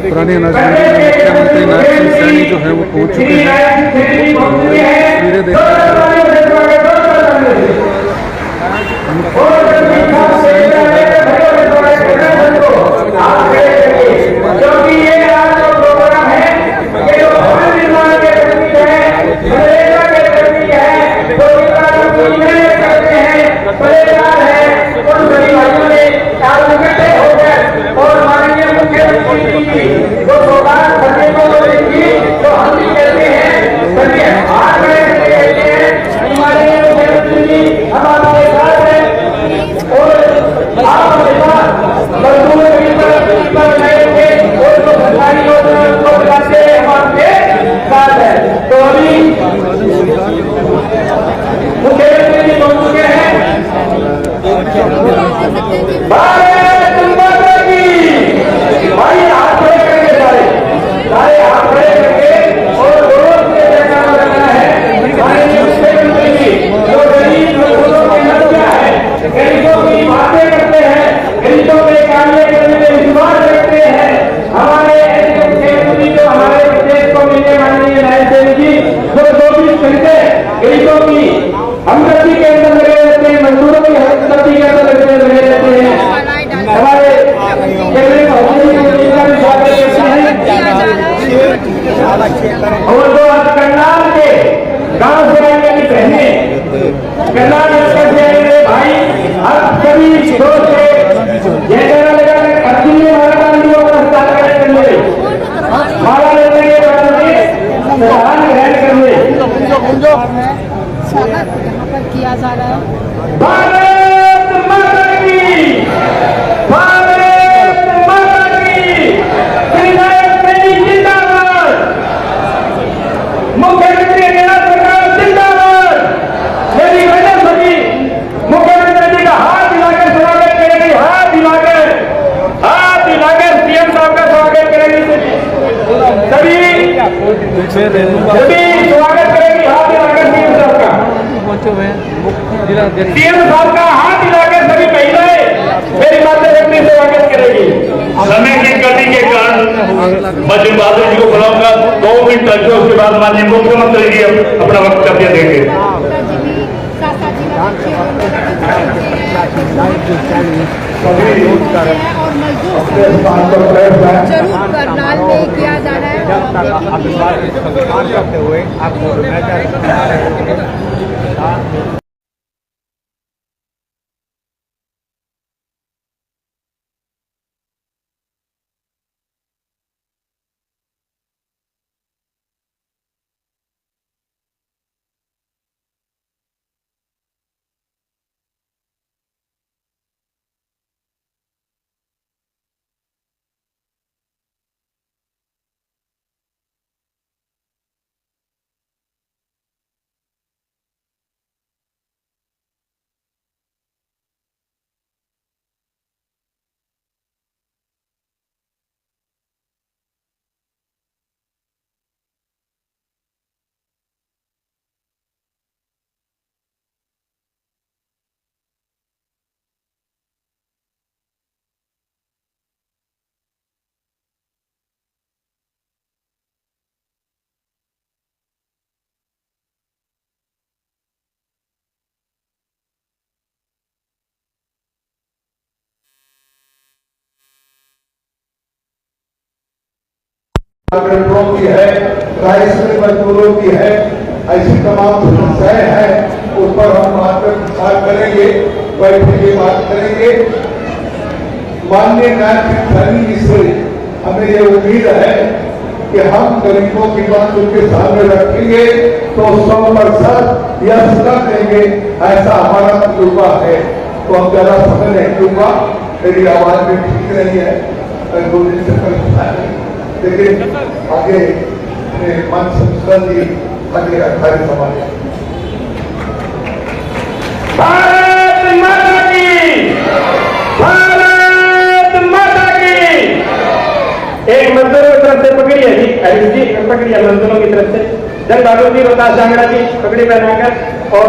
पुराने अनाज मंडी में मुख्यमंत्री नायब सिंह सैनी जो है वो पहुंच चुके हैं। तस्वीरें देख यहाँ पर किया जा रहा है। भारत माता की, भारत माता की, जिंदाबाद, मुख्यमंत्री सरकार जिंदाबाद। मेरी बहन सभी मुख्यमंत्री जी का हाथ हिलाकर स्वागत करेगी, हाथ हिलाकर सीएम साहब का स्वागत करेगी। सभी स्वागत करेगी, हाथ हिलाकर सीएम साहब का। सीएम साहब का हाथ हिलाकर सभी महिलाएं मेरी मातृशक्ति से स्वागत करेगी। समय की गति के कारण मैं जिन बहादुर जी को बुलाऊंगा, 2 मिनट तक, उसके बाद माननीय मुख्यमंत्री जी अपना वक्तव्य देंगे। जरूर करनाल में किया जा रहा है। करते हुए आपको डॉक्टरों की है, राइस मिल मजदूरों की है, ऐसी तमाम समस्याएं हैं, उस पर हम बात करेंगे, बैठक की बात करेंगे। माननीय नायब सिंह सैनी जी से हमें ये उम्मीद है कि हम गरीबों की बात उनके सामने रखेंगे तो 100% यस कर देंगे, ऐसा हमारा तजुर्बा है। तो हम ज्यादा समय नहीं दूंगा, मेरी आवाज भी ठीक नहीं है, 2 दिन से परेशान है, लेकिन आगे मन संस्करण जी आगे अठारह समाज। भारत माता की, भारत माता की। एक मजदूरों की तरफ से पकड़ी है जी, हरीश जी पकड़ी है मजदूरों की तरफ से। जन बहादुर जी, रोहतास जांगड़ा जी पकड़ी पहनाकर, और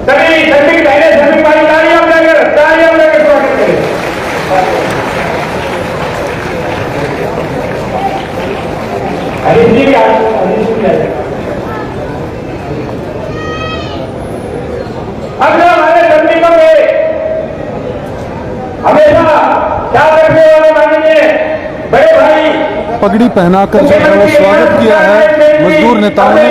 सभी अगला हमारे श्रमिकों के हमेशा ख्याल रखने वाले माननीय बड़े भाई पगड़ी पहनाकर जो है वो स्वागत किया है मजदूर नेताओं ने।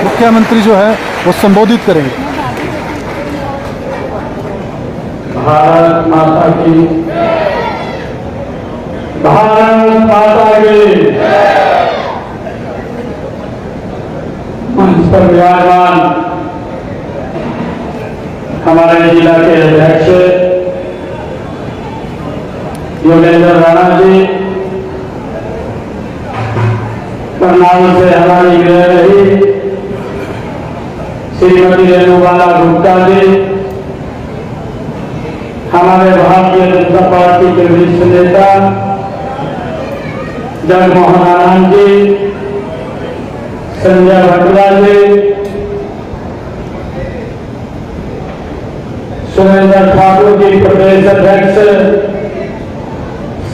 मुख्यमंत्री जो है वो संबोधित करेंगे। भारत माता की, भारत माता की। मंच पर विराजमान हमारे जिला के अध्यक्ष योगेंद्र राणा जी, करनाल से हमारी गृह रही श्रीमती रेणुबाला गुप्ता जी, हमारे भारतीय जनता पार्टी के वरिष्ठ नेता जगमोहन आनंद जी, संजय भटला जी, सुरेंद्र ठाकुर जी प्रदेश अध्यक्ष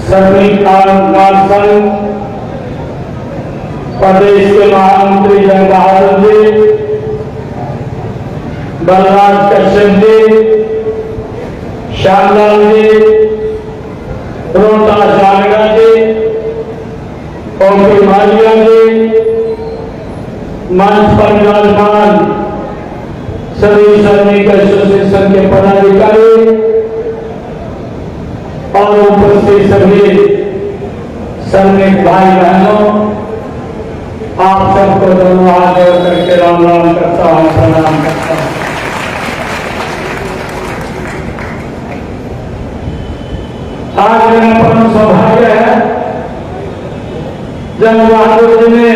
श्रमिक कुमार संघ, प्रदेश के महामंत्री जय बहादुर जी, बलराज कश्यप जी, श्यामलाल जी, रोहतास जागड़ा जी, ओपी मालिया जी, मंच पर विराजमान सभी श्रमिक एसोसिएशन के पदाधिकारी और उपस्थित सभी श्रमिक भाई बहनों, आप सबको दोनों हाथ जोड़ करके राम राम करता हूं, प्रणाम करता हूं। आज मेरा परम सौभाग्य है, जब बहादुर जी ने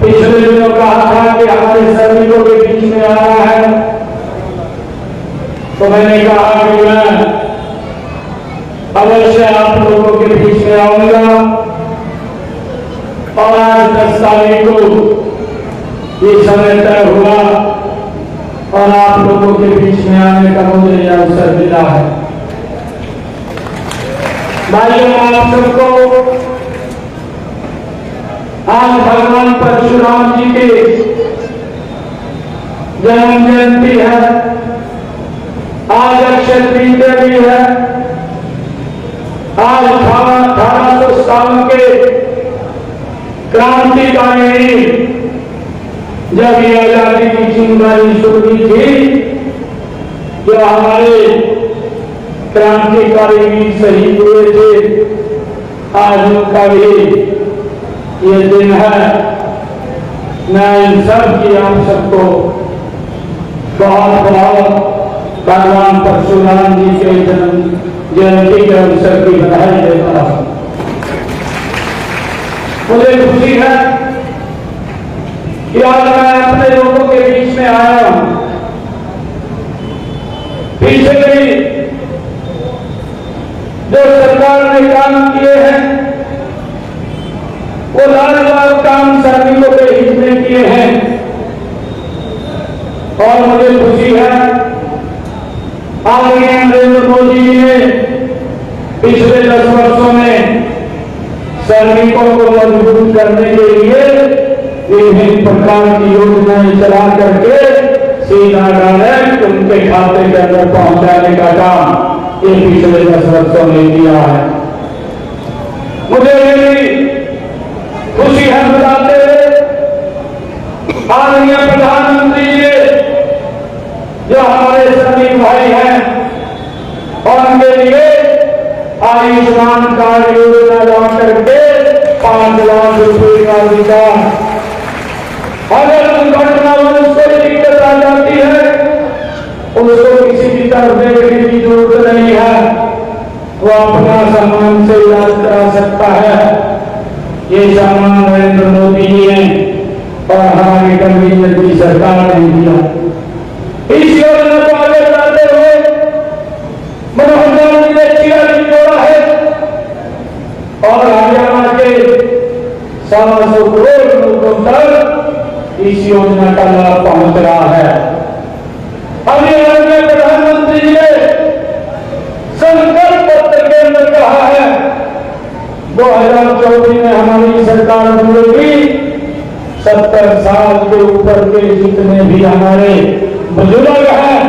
पिछले दिनों कहा था कि हमारे श्रमिकों के बीच में आना है, तो मैंने कहा कि मैं अवश्य आप लोगों के बीच में आऊंगा। और आज 10 तारीख को ये समय तय हुआ और आप लोगों के बीच में आने का मुझे यह अवसर मिला है। भाइयों, आप सबको आज भगवान परशुराम जी की जन्म जयंती है, आज अक्षय तृतीया भी है। आज 1857 के क्रांतिकारी जब ये आजादी की चिंगारी शुरू की थी, जो हमारे क्रांतिकारी वीर शहीद हुए थे, आज उनका भी ये दिन है। मैं इन सब की आप सबको बहुत बहुत भगवान परशुराम जी के जन्म जयंती के अवसर की बधाई देता हूं। मुझे खुशी है कि आज मैं अपने लोगों के बीच में आया हूं। पीछे भी जो सरकार ने काम किए हैं, वो लाजवाब काम श्रमिकों के हित में किए हैं। और मुझे खुशी है आदरणीय नरेंद्र मोदी जी ने पिछले 10 वर्षों में श्रमिकों को मजबूत करने के लिए विभिन्न प्रकार की योजनाएं चला करके सीधा डायरेक्ट उनके खाते के अंदर पहुंचाने का काम ये पिछले 10 वर्षों में किया है। मुझे मेरी खुशी है बताते हुए आदरणीय प्रधानमंत्री जी जो हमारे श्रमिक भाई हैं और उनके लिए आयुष्मान कार्ड योजना लॉन्च करके 5 लाख रुपए का विकास। अगर दुर्घटनावश कोई दिक्कत आ जाती है, उसको किसी की तरफ देखने की जरूरत नहीं है, वो अपना सामान से इलाज करा सकता है। ये सामान नरेंद्र मोदी जी ने और हमारी कन्वीनर की सरकार ने दिया। इस योजना को आगे बढ़ाते हुए मनोहर लाल जी ने चिरा भी जोड़ा है और हरियाणा के 125 करोड़ लोगों तक इस योजना का लाभ पहुंच रहा है। अभी आदरणीय प्रधानमंत्री जी ने संकल्प पत्र के अंदर कहा है 2024 में हमारी सरकार बोलेगी 70 साल के ऊपर के जितने भी हमारे बुजुर्ग हैं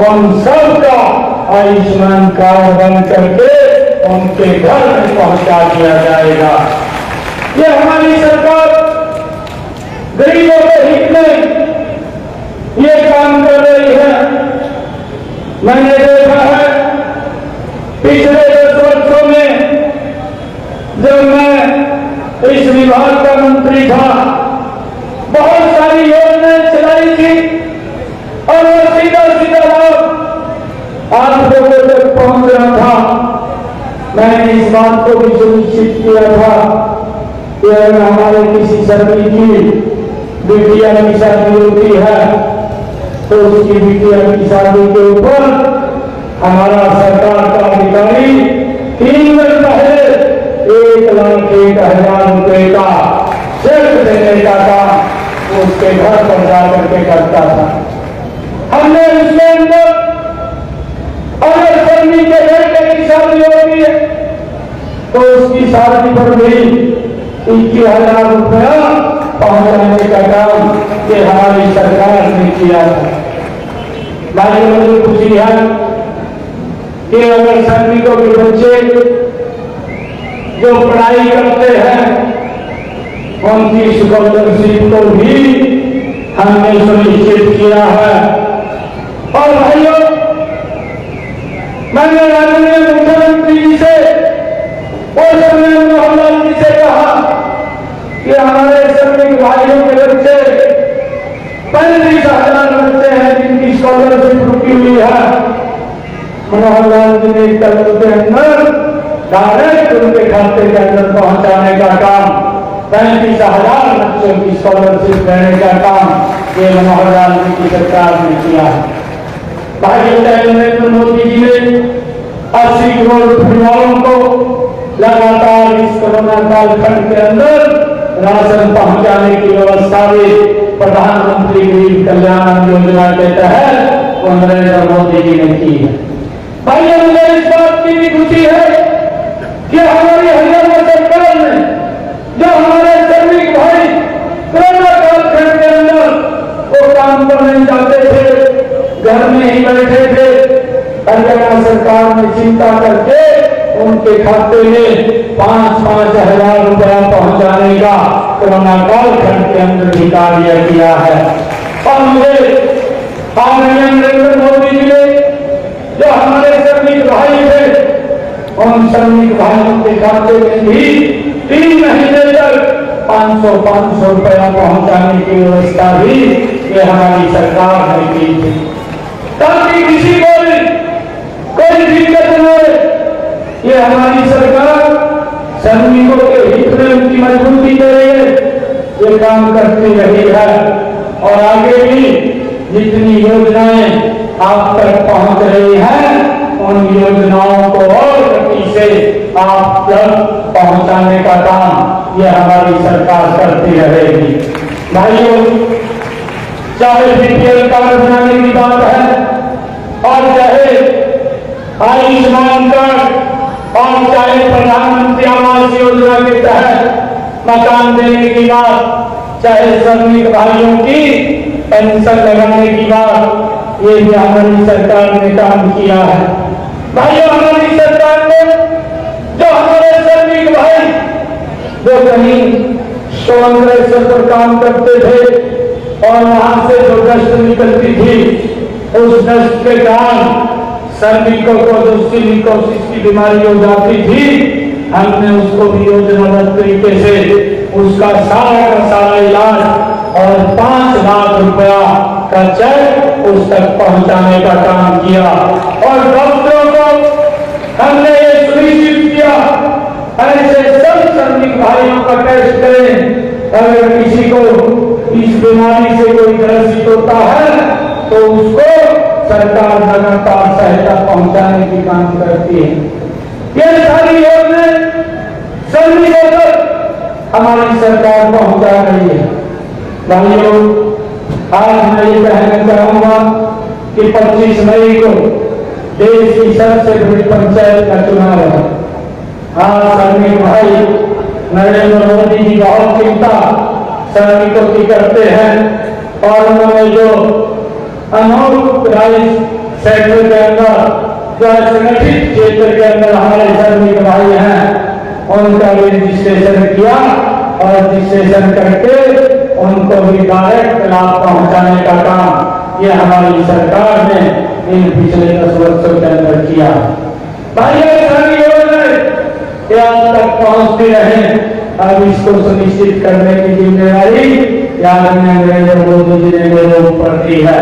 उन सबका आयुष्मान कार्ड बन करके उनके घर में पहुंचा दिया जाएगा। ये हमारी सरकार गरीबों के हित में ये काम कर रही है। मैंने देखा है पिछले 10 वर्षों में जब मैं इस विभाग का मंत्री था, बहुत सारी योजनाएं चलाई थी और वो सीधा सीधा लाभ आप लोगों तक पहुंच रहा था। मैंने इस बात को भी सुनिश्चित किया था कि अगर हमारे किसी सभी की बिटिया की शादी होती है तो उसकी बिटिया की शादी के ऊपर हमारा सरकार का अधिकारी 3 दिन पहले 1,01,000 रुपए का चेक देने का काम उसके घर पर जाकर के करता था। हमने उसके अंदर अगर कर्मी के बेटे की शादी होती है तो उसकी शादी पर भी 21,000 रुपया पहुंचाने का काम ये हमारी सरकार ने किया था। भाई मुझे खुशी है कि अगर सैनिकों के बच्चे जो पढ़ाई करते हैं उनकी स्कॉलरशिप को भी हमने सुनिश्चित किया है। और भाइयों, मैंने माननीय मुख्यमंत्री जी से और समय मोहनलाल जी से कहा कि हमारे श्रमिक भाइयों के बच्चे 35,000 बच्चे हैं जिनकी स्कॉलरशिप रुकी हुई है। मोहनलाल जी ने कल के अंदर डायरेक्ट उनके खाते के अंदर पहुंचाने का काम 35,000 बच्चों की स्कॉलरशिप देने का काम ये मनोहर लाल जी की सरकार ने किया है। भाई नरेंद्र मोदी जी ने 80 करोड़ परिवारों को लगातार इस कोरोना कालखंड के अंदर राशन पहुंचाने की व्यवस्था भी प्रधानमंत्री गरीब कल्याण योजना के तहत नरेंद्र मोदी जी ने की है। भाई मुझे इस बात की भी खुशी है कि हमारी हरियाणा सरकार ने जो हमारे श्रमिक भाई कोरोना कालखंड के अंदर वो काम पर नहीं जाते थे, घर में ही बैठे थे, हरियाणा सरकार ने चिंता करके उनके खाते में 5-5 हजार रुपया पहुंचाने का कोरोना कालखंड के अंदर भी कार्य किया है। और मुझे माननीय नरेंद्र मोदी जी ने जो हमारे श्रमिक भाई थे उन श्रमिक भाइयों के खाते में भी 3 महीने तक 500 रुपया पहुंचाने की व्यवस्था भी ये हमारी सरकार ने की थी, ताकि किसी को भी कोई दिक्कत न हो। ये हमारी सरकार श्रमिकों के हित में उनकी मजबूती के लिए ये काम करती रही है और आगे भी जितनी योजनाएं आप तक पहुंच रही हैं उन योजनाओं को और गति से आप तक पहुंचाने का काम ये हमारी सरकार करती रहेगी। भाइयों, चाहे बीपीएल कार्ड बनाने की बात है और चाहे आयुष्मान कार्ड और चाहे प्रधानमंत्री आवास योजना के तहत मकान देने की बात, चाहे श्रमिक भाइयों की पेंशन लगाने की बात, ये भी हमारी सरकार ने काम किया है। भाइयों, हमारी सरकार ने जो हमारे श्रमिक भाई जो कहीं कांग्रेस पर काम करते थे और वहां से जो डस्ट निकलती थी उस डस्ट के कारण श्रमिकों को जो सिलिकोसिस की बीमारी हो जाती थी, हमने उसको भी योजनाबद्ध तरीके से उसका सारा का सारा इलाज और 5 लाख रुपया का चेक उस तक पहुंचाने का काम किया। और डॉक्टरों को हमने ये सुनिश्चित किया ऐसे सब श्रमिक भाइयों का टेस्ट करें, अगर किसी को इस बीमारी से कोई ग्रसित होता है तो उसको सरकार लगातार सहायता पहुंचाने की काम करती है। ये सारी योजनाएं श्रमिकों तक हमारी सरकार पहुंचा रही है। भाइयों, आज मैं ये कहना चाहूंगा कि 25 मई को देश की सबसे बड़ी पंचायत का चुनाव है। आज श्रमिक भाई नरेंद्र मोदी जी बहुत चिंता श्रमिकों की करते हैं। और उन्होंने जो अनऑर्गेनाइज सेक्टर के अंदर जो संगठित क्षेत्र के अंदर हमारे श्रमिक भाई हैं उनका भी रजिस्ट्रेशन किया और रजिस्ट्रेशन करके उनको भी डायरेक्ट लाभ पहुंचाने का काम ये हमारी सरकार ने इन पिछले 10 वर्षों के अंदर किया। भाई सारी योजनाएं आज तक पहुंचती रहे, अब इसको सुनिश्चित करने की जिम्मेदारी आदरणीय नरेंद्र मोदी जी ने मेरे ऊपर दी है।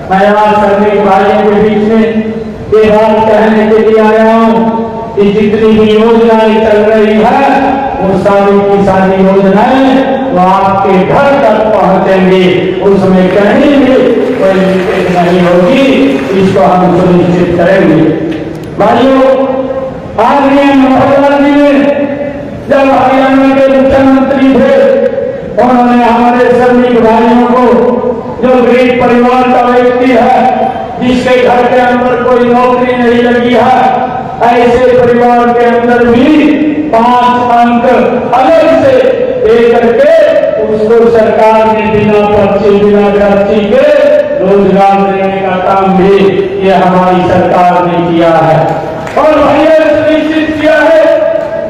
मैं आज सभी भाइयों के बीच में ये बात कहने के लिए आया हूँ कि जितनी भी योजनाएं चल रही है वो सारी की सारी योजनाएं वो आपके घर तक पहुंचेंगे, उसमें कहीं भी कोई दिक्कत नहीं होगी, इसको हम सुनिश्चित करेंगे। भाइयों, आदरणीय मनोहर लाल जी ने जब हरियाणा के मुख्यमंत्री थे उन्होंने हमारे सभी भाइयों को जो गरीब परिवार का व्यक्ति है जिसके घर के अंदर कोई नौकरी नहीं लगी है, ऐसे परिवार के अंदर भी 5 अंक अलग से दे करके उसको सरकार ने बिना पर्ची बिना खर्ची के रोजगार देने का काम भी ये हमारी सरकार ने किया है। और भैया सुनिश्चित किया है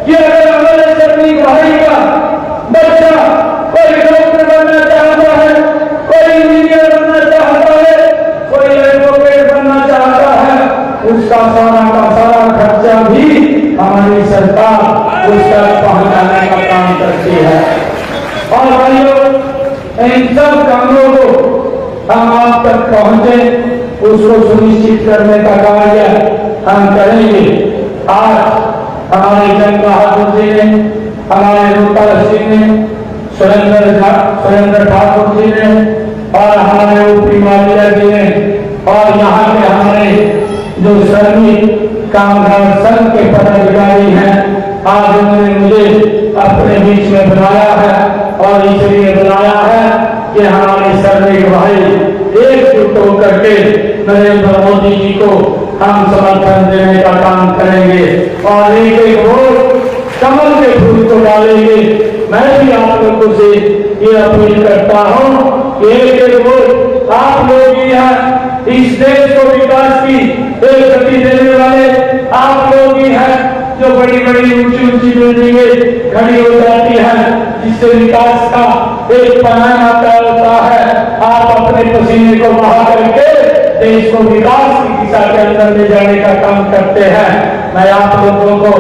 कि अगर हमारे सभी भाई का बच्चा कोई डॉक्टर बनना चाहता है, कोई इंजीनियर बनना चाहता है, कोई एडवोकेट बनना चाहता है, उसका सारा का सारा खर्चा भी हमारी सरकार उसका पहुंचाने का काम करती है। और भाइयों, इन सब कामों को हम आप तक पहुंचे उसको सुनिश्चित करने का कार्य हम करेंगे। आज हमारे जंग बहादुर जी ने, हमारे रूपा सिंह ने, सुरेंद्र ठाकुर जी ने और हमारे ऊपी मालिया जी ने और यहाँ के हमारे जो श्रमिक कामगार संघ के पदाधिकारी हैं, आज उन्होंने मुझे अपने बीच में बुलाया है और इसलिए बुलाया है कि हमारे श्रमिक भाई एकजुट होकर के नरेंद्र मोदी जी को हम समर्थन देने का काम करेंगे और एक एक वोट कमल के फूल को डालेंगे। मैं भी आप लोगों से ये अपील करता हूँ कि एक एक वोट आप लोग ही हैं, इस देश को विकास की एक गति देने वाले आप लोग ही हैं, जो बड़ी बड़ी ऊंची ऊंची बिल्डिंगें खड़ी हो जाती हैं जिससे विकास का एक पैमाना तय होता है। आप अपने पसीने को बहा करके देश को विकास की दिशा के अंदर ले जाने का काम करते हैं। मैं आप लोगों को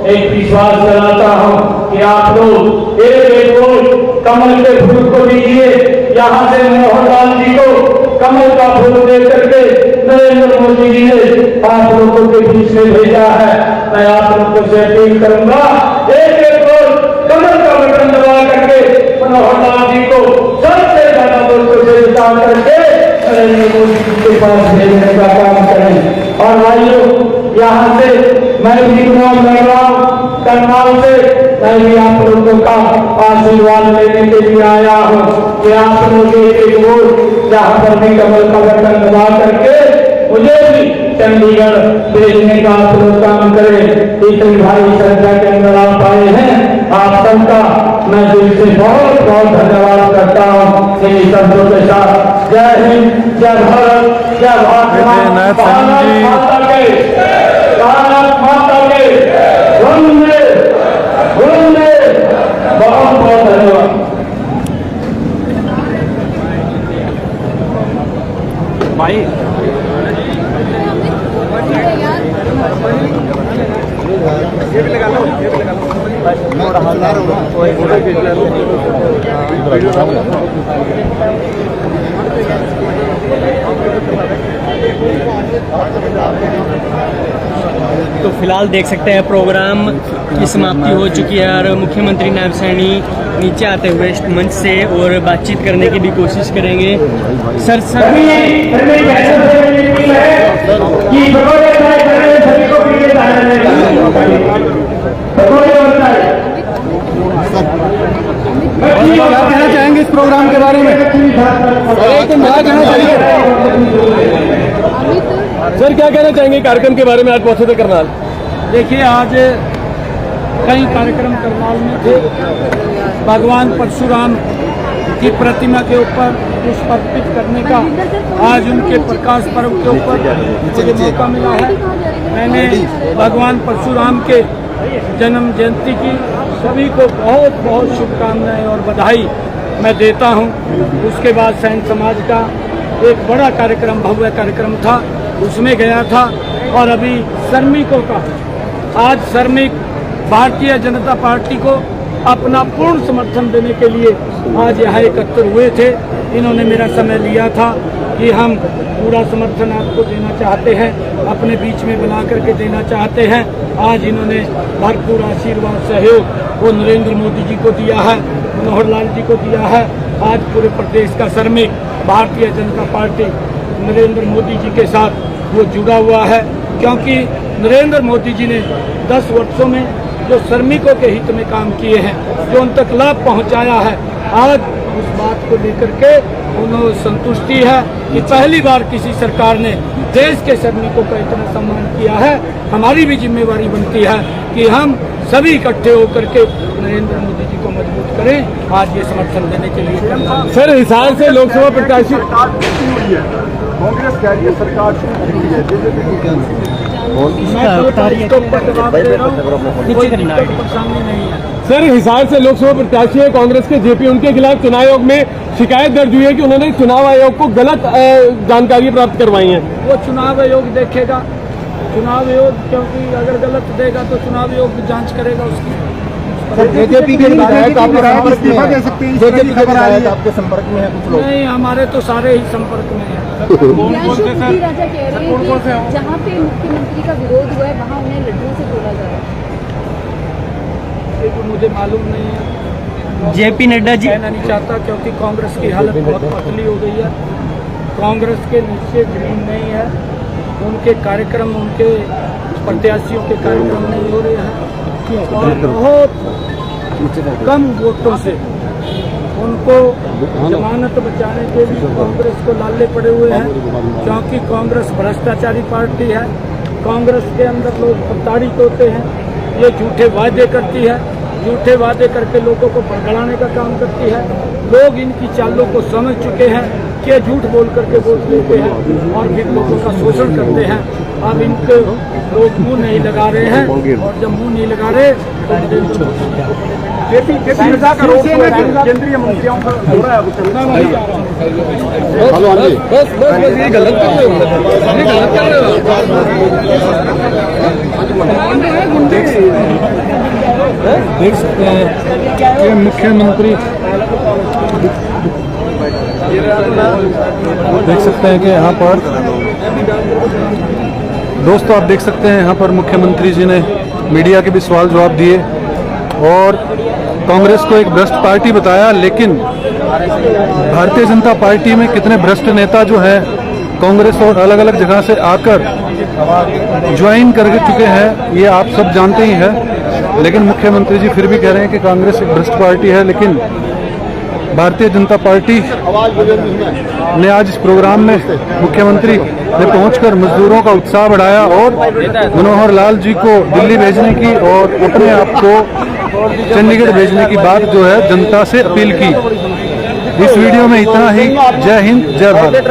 एक विश्वास दिलाता हूं कि आप लोग एक एक वोट कमल के फूल को दीजिए। यहाँ से मनोहर लाल जी को कमल का फूल दे करके नरेंद्र मोदी जी ने आप लोगों के बीच में भेजा है। मैं आप लोगों से अपील करूंगा, एक एक वोट कमल का बटन दबा करके मनोहर लाल जी को सबसे ज्यादा वोटों से जिता करके नरेंद्र मोदी जी के पास भेजने का काम करें। और भाइयों, यहाँ से मैं भी चुनाव लड़ रहा हूँ करनाल से, मैं भी आप लोगों का आशीर्वाद लेने के लिए आया हूँ कि आप लोग एक वोट यहाँ पर भी कमल का बटन दबा करके मुझे भी चंडीगढ़ भेजने का आप लोग काम करें। इतनी भारी संख्या के अंदर आप आए हैं, आप सबका मैं दिल से बहुत बहुत धन्यवाद करता हूँ। इन शब्दों के साथ जय हिंद, जय भारत, जय भारत माता के, भारत माता के वंदे वंदे। बहुत बहुत धन्यवाद। भाई ये भी लगा लो, ये भी लगा लो। तो फिलहाल देख सकते हैं प्रोग्राम की समाप्ति हो चुकी है और मुख्यमंत्री नायब सैनी नीचे आते हुए मंच से और बातचीत करने की भी कोशिश करेंगे। सर क्या कहना चाहेंगे इस प्रोग्राम के बारे में? क्या कहना चाहेंगे सर, क्या कहना चाहेंगे कार्यक्रम के बारे में? आज पहुंचे थे करनाल। देखिए, आज कई कार्यक्रम करनाल में थे। भगवान परशुराम की प्रतिमा के ऊपर पुष्प अर्पित करने का आज उनके प्रकाश पर्व के ऊपर मुझे मौका मिला है। मैंने भगवान परशुराम के जन्म जयंती की सभी को बहुत बहुत शुभकामनाएं और बधाई मैं देता हूं। उसके बाद सैन समाज का एक बड़ा कार्यक्रम, भव्य कार्यक्रम था, उसमें गया था। और अभी श्रमिकों का, आज श्रमिक भारतीय जनता पार्टी को अपना पूर्ण समर्थन देने के लिए आज यहाँ एकत्र हुए थे। इन्होंने मेरा समय लिया था कि हम पूरा समर्थन आपको देना चाहते हैं, अपने बीच में बुला करके देना चाहते हैं। आज इन्होंने भरपूर आशीर्वाद सहयोग वो नरेंद्र मोदी जी को दिया है, मनोहर लाल जी को दिया है। आज पूरे प्रदेश का श्रमिक भारतीय जनता पार्टी नरेंद्र मोदी जी के साथ वो जुड़ा हुआ है, क्योंकि नरेंद्र मोदी जी ने 10 वर्षों में जो श्रमिकों के हित में काम किए हैं, जो उन तक लाभ पहुंचाया है, आज उस बात को लेकर के उन्हें संतुष्टि है कि पहली बार किसी सरकार ने देश के श्रमिकों का इतना सम्मान किया है। हमारी भी जिम्मेवारी बनती है कि हम सभी इकट्ठे होकर के नरेंद्र मोदी जी को मजबूत करें। आज ये समर्थन देने के लिए सर, हिसार से लोकसभा प्रत्याशी कांग्रेस कह रही है सरकार सर, हिसार से लोकसभा प्रत्याशी है कांग्रेस के जेपी, उनके खिलाफ चुनाव आयोग में शिकायत दर्ज हुई है कि उन्होंने चुनाव आयोग को गलत जानकारी प्राप्त करवाई है। वो चुनाव आयोग देखेगा, चुनाव आयोग, क्योंकि अगर गलत देगा तो चुनाव आयोग जांच करेगा उसकी। जेजेपी के विधायक आपके संपर्क में है कुछ लोग? नहीं, हमारे तो सारे ही संपर्क में हैं। राजा कह रहे हैं कि जहाँ पे मुख्यमंत्री का विरोध हुआ है वहाँ उन्हें लड्डुओं से तोड़ा जा रहा है। ये तो मुझे मालूम नहीं है, जेपी नड्डा जी कहना नहीं चाहता, क्योंकि कांग्रेस की हालत बहुत पतली हो गई है। कांग्रेस के नीचे जमीन नहीं है, उनके कार्यक्रम, उनके प्रत्याशियों के कार्यक्रम नहीं हो रहे हैं और बहुत कम वोटों से उनको जमानत बचाने के लिए कांग्रेस को लाले पड़े हुए हैं, क्योंकि कांग्रेस भ्रष्टाचारी पार्टी है। कांग्रेस के अंदर लोग प्रताड़ित होते हैं, ये झूठे वादे करती है, झूठे वादे करके लोगों को भड़काने का काम करती है। लोग इनकी चालों को समझ चुके हैं कि झूठ बोल करके वोट लेते हैं और फिर लोगों का शोषण करते हैं। अब इनके लोग मुंह नहीं लगा रहे हैं, और जब मुंह नहीं लगा रहे तो केंद्रीय मंत्रियों का हो रहा है। ये गलत कर रहे हो। देख सकते हैं ये मुख्यमंत्री, देख सकते हैं कि यहाँ पर दोस्तों आप देख सकते हैं यहाँ पर मुख्यमंत्री जी ने मीडिया के भी सवाल जवाब दिए और कांग्रेस को एक भ्रष्ट पार्टी बताया। लेकिन भारतीय जनता पार्टी में कितने भ्रष्ट नेता जो है कांग्रेस और अलग अलग जगह से आकर ज्वाइन कर चुके हैं, ये आप सब जानते ही हैं। लेकिन मुख्यमंत्री जी फिर भी कह रहे हैं कि कांग्रेस एक भ्रष्ट पार्टी है। लेकिन भारतीय जनता पार्टी ने आज इस प्रोग्राम में मुख्यमंत्री ने पहुंचकर मजदूरों का उत्साह बढ़ाया और मनोहर लाल जी को दिल्ली भेजने की और अपने आप को चंडीगढ़ भेजने की बात जो है जनता से अपील की। इस वीडियो में इतना ही। जय हिंद, जय भारत।